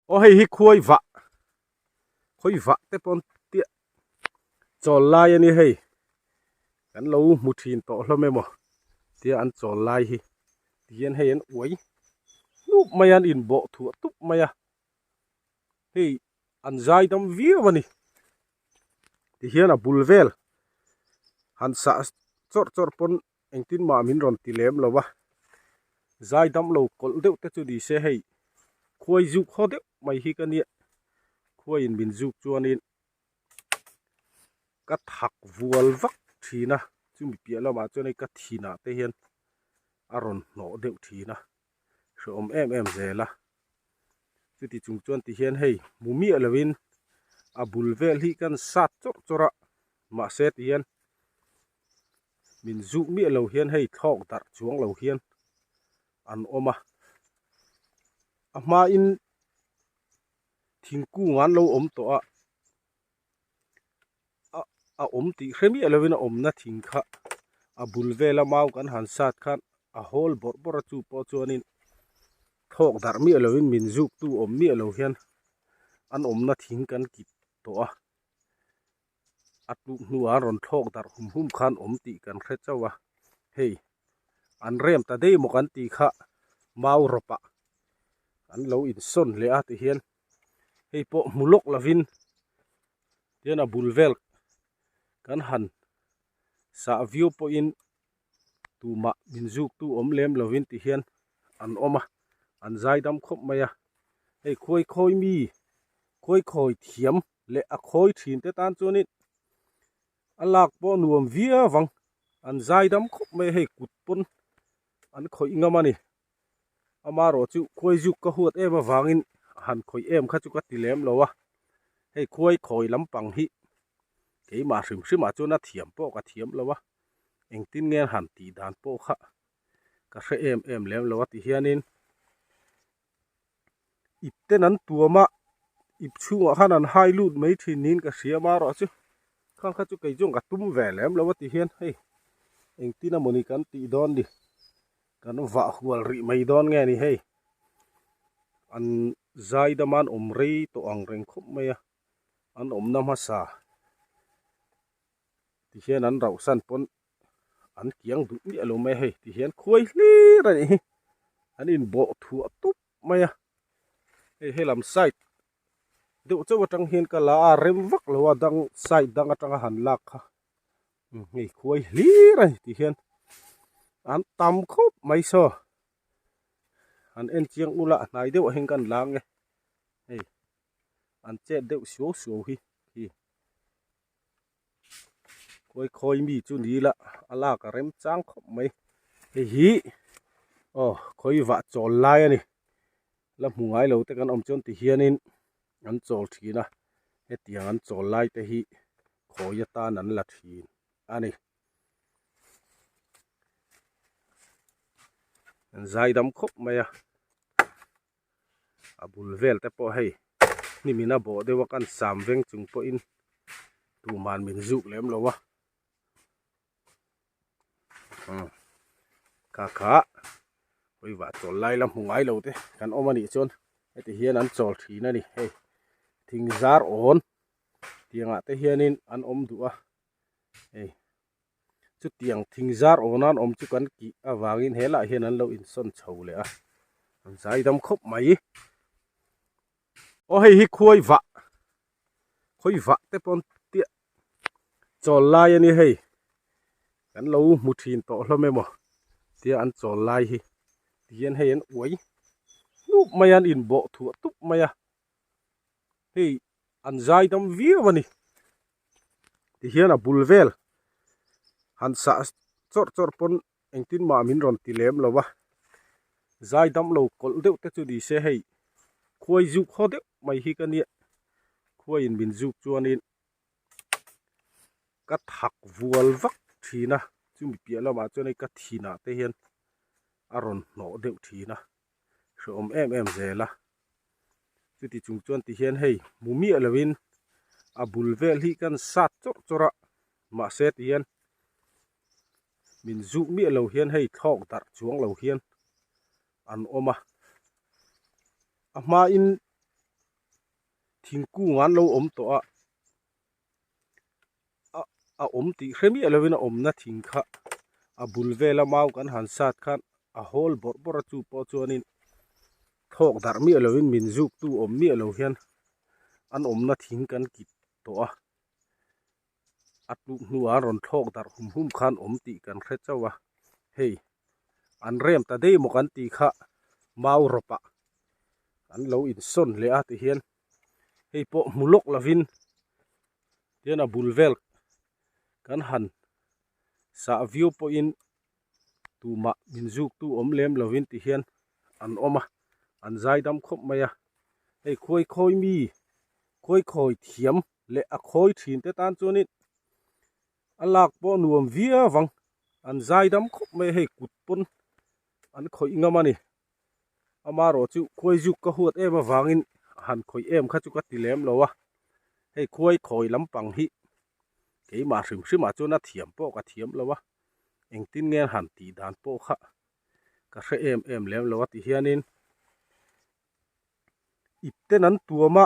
ô hay hi khôi vạ te pon tia chol lai ani hay kan lo mu thin to hlom emo tia an chol lai hi tian hay an oi nup mayan in bo thu tup maya hey an zai dam vi wani ti hian a bulvel han sa chor chor pon engtin ma min ron ti lem lowa zai dam lo kol deuh te chu di se hei khoi juk ho deuh mai hi ka nia khoi in bin juk chuanin ka thak vual vak thina chu mi pia lama chuan ei ka thina te hian a ron no deuh thina hrom em zela chu ti chung chuan ti hian hei mumi alawin a bulvel hi kan sat chor chora ma se ti hian min juk mi lo hian hei thok dar chuang lo hian an oma a ma in thingkung an lo om to a om ti hremi alawin a om na thing kha a bulvel a mau kan han sat khan a hol bor bor chu po chuanin thok dar mi alawin min juk tu om mi alo hian an om na thing kan kip to atu nu a ron thok dar hum khan om ti kan khe chawa hei an rem ta dei mo kan ti kha mau ropa an lo in son le a ti hian hei po mulok lavin tian a bulvel kan han sa view po in tu ma min juk tu om lem lovin ti hian an oma an zai dam khop maya hei khoi mi khoi thiam le a khoi thin te tan chuanin alak po nuam via wang an zai dam khop mai hei kut pon an khoi ngamani amaro chu khoi juk ka huat em awangin han khoi em kha chu ka ti lem lowa hei khoi lampang hi ke ma hrim hrim a chuna thiam po ka thiam lowa engtin ngen han ti dan po kha ka hre em lem lowa ti hianin ipten an tuama ip chunga khan an hai lut mai thin nin ka hria ma ro chu khang kha chu kei jong ka tum ve lem lowa ti hian hei engtin a moni kan ti don di kan va hual ri mai don nge ni hei an zai daman om rei to ang reng khop maya an om nam ha sa ti hian an rau san pon an kiang du mi alo mai hei ti hian khoi hli ra ni an in bo thu tup maya hei helam side deuh chaw atang hian ka la a rem vak lo dang side dang atanga han lak kha ngei khoi hli ra ti hian an tam khop mai so an en chiang ula nai deuh heng kan lang nge hei an che deuh siu hi khoi mi chu ni la ala ka rem chang khop mai hei hi khoi wa chol lai ani la mungai lo te kan om chon ti hianin an chol thina he tiang an chol lai te hi khoya tan an la thin ani an zai dam khop maya a bulvel te po hei ni mina bo dewa kan sam veng chung po in tu man min zuk lem lowa kha khoi wa chol lai la mungai lo te kan om ani chon he ti hian an chol thina ni hei thing zar on tianga te hianin an om du a hei chu tiang thing zar onan om chu kan ki awangin hela hian an lo in son chho le a an zai dam khop mai ô hay hi khoi vạ te pon tia chol lai ani hei kan lo mu thin to hlom emo tia an chol lai hi tian hei an oi nup mayan in bo thu tup maya hei an zai dam vi wani ti hian a bulvel han sa chor chor pon engtin ma min ron ti lem lowa zai dam lo kol deuh te chu di se hei khoi juk ho deuh mai hi ka nia khoi in bin juk chuanin ka thak vual vak thina chu mi pia lama chuan ei ka thina te hian a ron no deuh thina hrom em zela chu ti chung chuan ti hian hei mumi alawin a bulvel hi kan sat chor chora ma se ti hian min juk mi alo hian hei thok dar chuang lo hian an oma a ma in thing cu ngan lo om to a om ti hremi alovin a om na thing kha a bul vela mau kan han sat khan a hol bor bor chu po chuanin thok dar mi alovin min juk tu om mi alo hian an om na thing kan kit to atlu nuwa ron thok dar hum khan om ti kan hre chawa hei an rem ta dei mo kan ti kha mau ropa an lo in son le a ti hian hei po mulok lavin tian a bulvel kan han sa view po in tu ma min juk tu om lem lovin ti hian an oma an zai dam khop maya hei khoi mi khoi thiam le a khoi thin te tan chuanin alak po nuam via wang an zai dam khop mai hei kut pon an khoi ngamani amaro chu khoi juk ka huat em awangin han khoi em kha chu ka tilem lowa hei khoi lampang hi ke ma hrim a chu na thiam po ka thiam lowa engtin ngen han ti dan po kha ka hre em lem lowa ti hianin ipten an tuama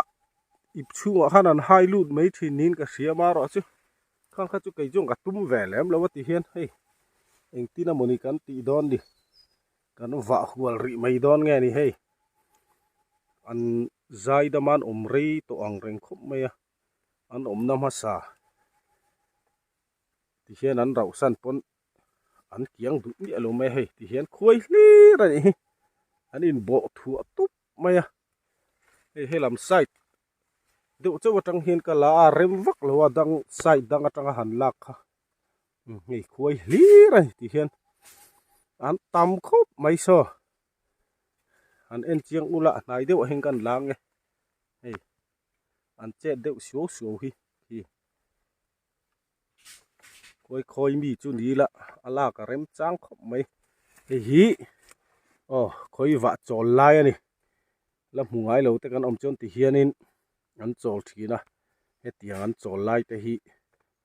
ip chunga khan an hai lut mai thinin ka hriama ro chu khang kha chu kei jong ka tum ve lem lowa ti hian hei engtin a moni kan ti don di kan va hual ri mai don nge ni hei an zai daman om rei to ang reng khop maya an om nam ha sa ti hian an rau san pon an kiang du mi alo mai hei ti hian khoi hli ra ni an in bo thu tup maya hei helam side deuh chu atang hian ka la rem vak lo dang side dang atanga han lak kha ngei khoi hli ra ti hian an tam khop mai so an en chiang ula nai deuh heng kan lang nge hei an che deuh siu hi khoi mi chu ni la ala ka rem chang khop mai hi khoi wa chol lai ani la mungai lo te kan om chon ti hianin an chol thina he tiang an chol lai te hi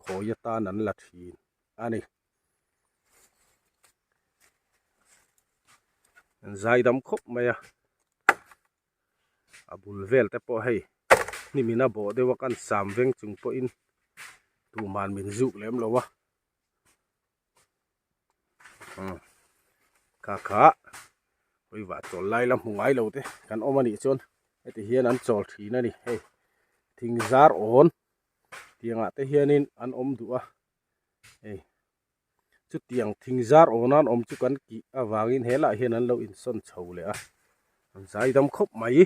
khoya ta nan la thin ani an zai dam khop maya abul vel te po hei ni mina bo dewa kan sam veng chung po in tu man min juk lem lowa kha hoi wa chol lai lam mungai lo te kan omani chon eti hian an chol thina ni hei thing zar on tianga te hianin an om du a hei chu tiang thing zar on an om chu kan ki awangin hela hian an lo in son chho le a an zai dam khop mai